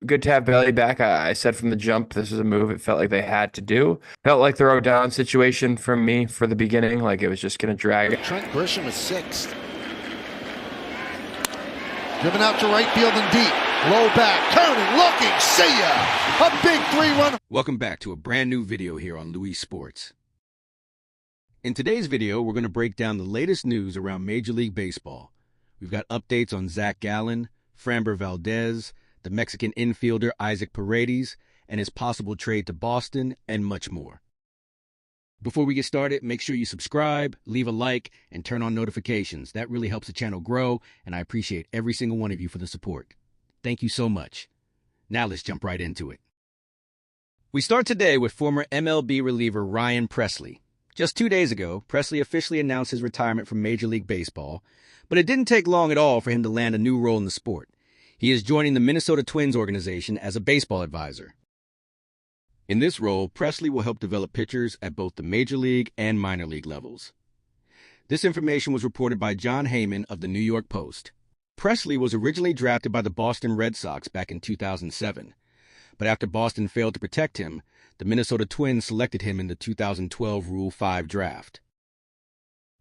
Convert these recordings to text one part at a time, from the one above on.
Good to have Belly back. I said from the jump, this was a move it felt like they had to do. Felt like the down situation from me for the beginning, like it was just going to drag. Trent Grisham is sixth. Driven out to right field and deep. Low back, turning, looking, see ya! A big 3-run. Welcome back to a brand new video here on Louis Sports. In today's video, we're going to break down the latest news around Major League Baseball. We've got updates on Zach Gallen, Framber Valdez, the Mexican infielder Isaac Paredes, and his possible trade to Boston, and much more. Before we get started, make sure you subscribe, leave a like, and turn on notifications. That really helps the channel grow, and I appreciate every single one of you for the support. Thank you so much. Now let's jump right into it. We start today with former MLB reliever Ryan Pressly. Just 2 days ago, Pressly officially announced his retirement from Major League Baseball, but it didn't take long at all for him to land a new role in the sport. He is joining the Minnesota Twins organization as a baseball advisor. In this role, Pressly will help develop pitchers at both the major league and minor league levels. This information was reported by John Heyman of the New York Post. Pressly was originally drafted by the Boston Red Sox back in 2007, but after Boston failed to protect him, the Minnesota Twins selected him in the 2012 Rule 5 draft.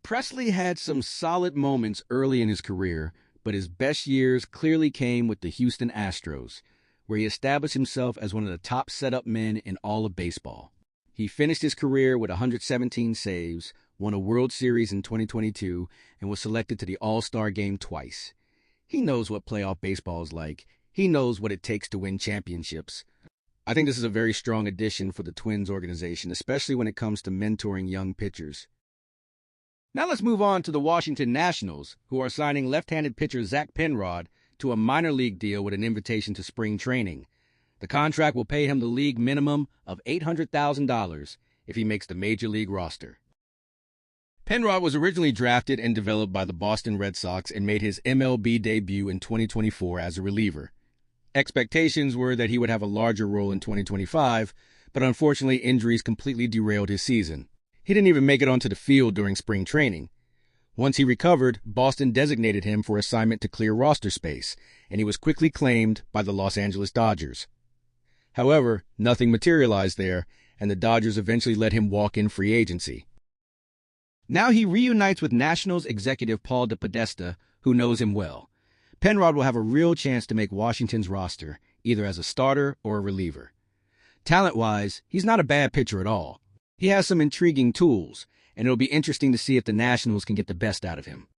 Pressly had some solid moments early in his career, but his best years clearly came with the Houston Astros, where he established himself as one of the top setup men in all of baseball. He finished his career with 117 saves, won a World Series in 2022, and was selected to the All-Star game twice. He knows what playoff baseball is like. He knows what it takes to win championships. I think this is a very strong addition for the Twins organization, especially when it comes to mentoring young pitchers. Now let's move on to the Washington Nationals, who are signing left-handed pitcher Zach Penrod to a minor league deal with an invitation to spring training. The contract will pay him the league minimum of $800,000 if he makes the major league roster. Penrod was originally drafted and developed by the Boston Red Sox and made his MLB debut in 2024 as a reliever. Expectations were that he would have a larger role in 2025, but unfortunately injuries completely derailed his season. He didn't even make it onto the field during spring training. Once he recovered, Boston designated him for assignment to clear roster space, and he was quickly claimed by the Los Angeles Dodgers. However, nothing materialized there, and the Dodgers eventually let him walk in free agency. Now he reunites with Nationals executive Paul DePodesta, who knows him well. Penrod will have a real chance to make Washington's roster, either as a starter or a reliever. Talent-wise, he's not a bad pitcher at all. He has some intriguing tools, and it'll be interesting to see if the Nationals can get the best out of him.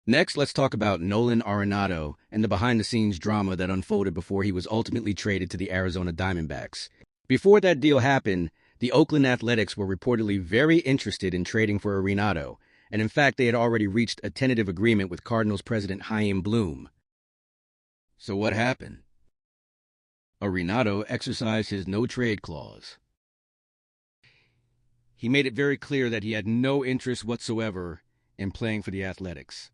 Next, let's talk about Nolan Arenado and the behind-the-scenes drama that unfolded before he was ultimately traded to the Arizona Diamondbacks. Before that deal happened, the Oakland Athletics were reportedly very interested in trading for Arenado, and in fact they had already reached a tentative agreement with Cardinals president Chaim Bloom. So what happened? Arenado exercised his no-trade clause. He made it very clear that he had no interest whatsoever in playing for the Athletics.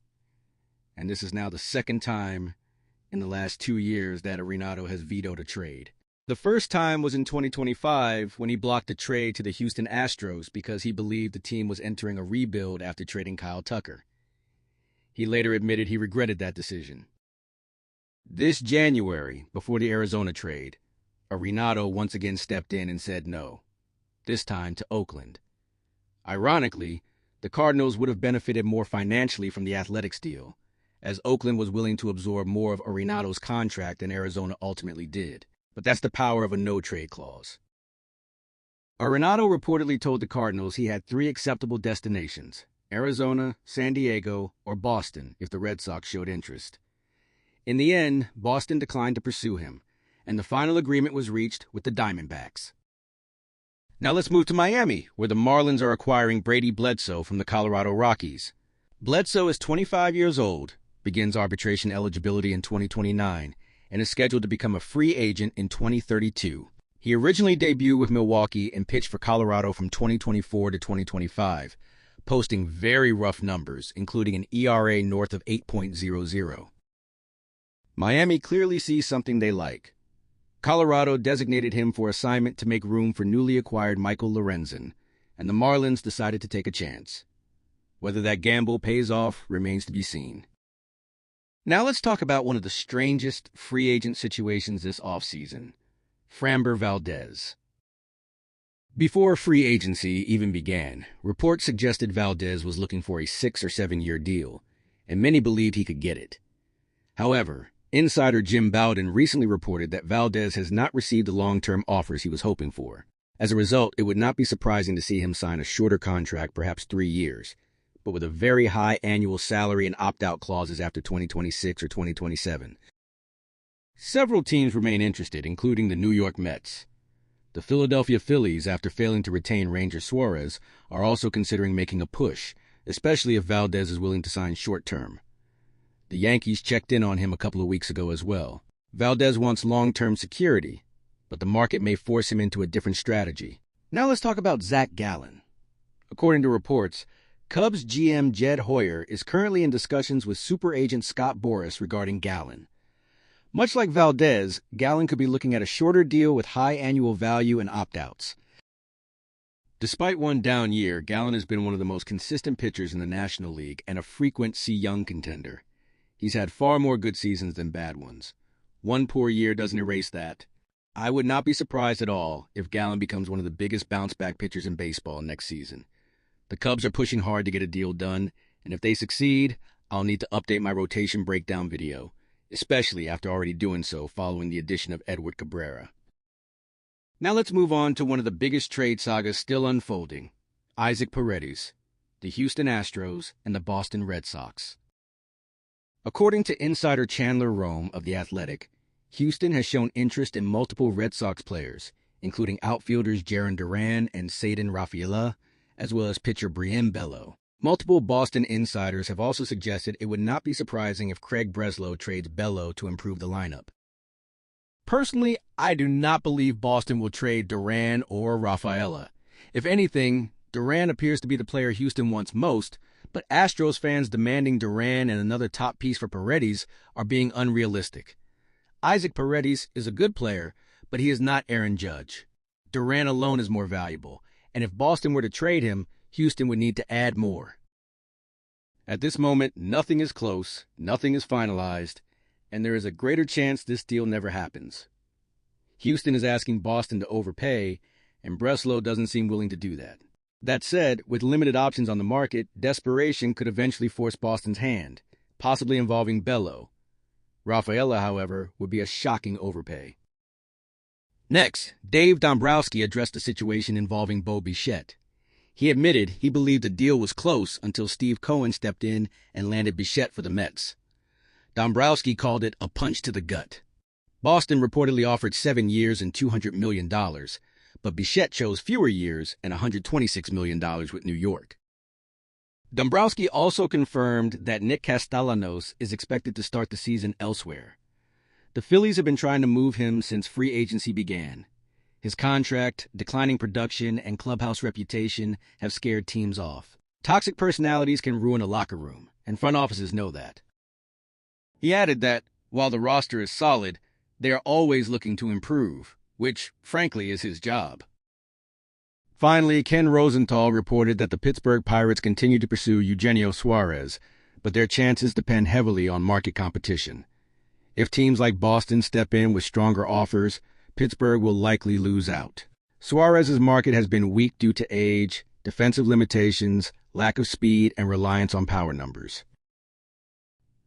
And this is now the second time in the last 2 years that Arenado has vetoed a trade. The first time was in 2025 when he blocked a trade to the Houston Astros because he believed the team was entering a rebuild after trading Kyle Tucker. He later admitted he regretted that decision. This January, before the Arizona trade, Arenado once again stepped in and said no, this time to Oakland. Ironically, the Cardinals would have benefited more financially from the Athletics deal, as Oakland was willing to absorb more of Arenado's contract than Arizona ultimately did. But that's the power of a no-trade clause. Arenado reportedly told the Cardinals he had 3 acceptable destinations: Arizona, San Diego, or Boston if the Red Sox showed interest. In the end, Boston declined to pursue him, and the final agreement was reached with the Diamondbacks. Now let's move to Miami, where the Marlins are acquiring Brady Bledsoe from the Colorado Rockies. Bledsoe is 25 years old, begins arbitration eligibility in 2029, and is scheduled to become a free agent in 2032. He originally debuted with Milwaukee and pitched for Colorado from 2024 to 2025, posting very rough numbers, including an ERA north of 8.00. Miami clearly sees something they like. Colorado designated him for assignment to make room for newly acquired Michael Lorenzen, and the Marlins decided to take a chance. Whether that gamble pays off remains to be seen. Now let's talk about one of the strangest free agent situations this offseason, Framber Valdez. Before free agency even began, reports suggested Valdez was looking for a 6 or 7 year deal, and many believed he could get it. However, insider Jim Bowden recently reported that Valdez has not received the long-term offers he was hoping for. As a result, it would not be surprising to see him sign a shorter contract, perhaps 3 years, but with a very high annual salary and opt-out clauses after 2026 or 2027. Several teams remain interested, including the New York Mets. The Philadelphia Phillies, after failing to retain Ranger Suarez, are also considering making a push, especially if Valdez is willing to sign short-term. The Yankees checked in on him a couple of weeks ago as well. Valdez wants long-term security, but the market may force him into a different strategy. Now let's talk about Zach Gallen. According to reports, Cubs GM Jed Hoyer is currently in discussions with super agent Scott Boras regarding Gallen. Much like Valdez, Gallen could be looking at a shorter deal with high annual value and opt-outs. Despite one down year, Gallen has been one of the most consistent pitchers in the National League and a frequent Cy Young contender. He's had far more good seasons than bad ones. One poor year doesn't erase that. I would not be surprised at all if Gallen becomes one of the biggest bounce-back pitchers in baseball next season. The Cubs are pushing hard to get a deal done, and if they succeed, I'll need to update my rotation breakdown video, especially after already doing so following the addition of Edward Cabrera. Now let's move on to one of the biggest trade sagas still unfolding, Isaac Paredes, the Houston Astros, and the Boston Red Sox. According to insider Chandler Rome of The Athletic, Houston has shown interest in multiple Red Sox players, including outfielders Jarren Duran and Ceddanne Rafaela, as well as pitcher BELLO. Multiple Boston insiders have also suggested it would not be surprising if Craig Breslow trades Bello to improve the lineup. Personally, I do not believe Boston will trade Duran or Rafaela. If anything, Duran appears to be the player Houston wants most, but Astros fans demanding Duran and another top piece for Paredes are being unrealistic. Isaac Paredes is a good player, but he is not Aaron Judge. Duran alone is more valuable, and if Boston were to trade him, Houston would need to add more. At this moment, nothing is close, nothing is finalized, and there is a greater chance this deal never happens. Houston is asking Boston to overpay, and Breslow doesn't seem willing to do that. That said, with limited options on the market, desperation could eventually force Boston's hand, possibly involving Bello. Rafaela, however, would be a shocking overpay. Next, Dave Dombrowski addressed the situation involving Bo Bichette. He admitted he believed the deal was close until Steve Cohen stepped in and landed Bichette for the Mets. Dombrowski called it a punch to the gut. Boston reportedly offered 7 years and $200 million, but Bichette chose fewer years and $126 million with New York. Dombrowski also confirmed that Nick Castellanos is expected to start the season elsewhere. The Phillies have been trying to move him since free agency began. His contract, declining production, and clubhouse reputation have scared teams off. Toxic personalities can ruin a locker room, and front offices know that. He added that, while the roster is solid, they are always looking to improve, which, frankly, is his job. Finally, Ken Rosenthal reported that the Pittsburgh Pirates continue to pursue Eugenio Suarez, but their chances depend heavily on market competition. If teams like Boston step in with stronger offers, Pittsburgh will likely lose out. Suarez's market has been weak due to age, defensive limitations, lack of speed, and reliance on power numbers.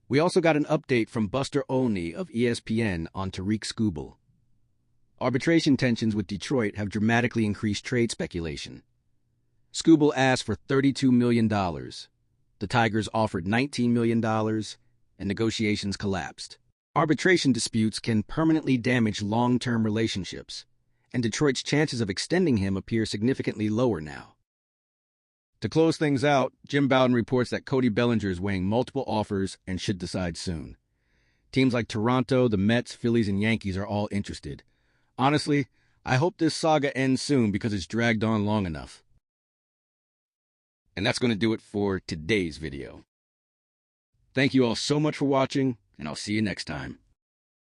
We also got an update from Buster Olney of ESPN on Tarik Skubal. Arbitration tensions with Detroit have dramatically increased trade speculation. Skubal asked for $32 million. The Tigers offered $19 million, and negotiations collapsed. Arbitration disputes can permanently damage long-term relationships, and Detroit's chances of extending him appear significantly lower now. To close things out, Jim Bowden reports that Cody Bellinger is weighing multiple offers and should decide soon. Teams like Toronto, the Mets, Phillies, and Yankees are all interested. Honestly, I hope this saga ends soon because it's dragged on long enough. And that's going to do it for today's video. Thank you all so much for watching, and I'll see you next time.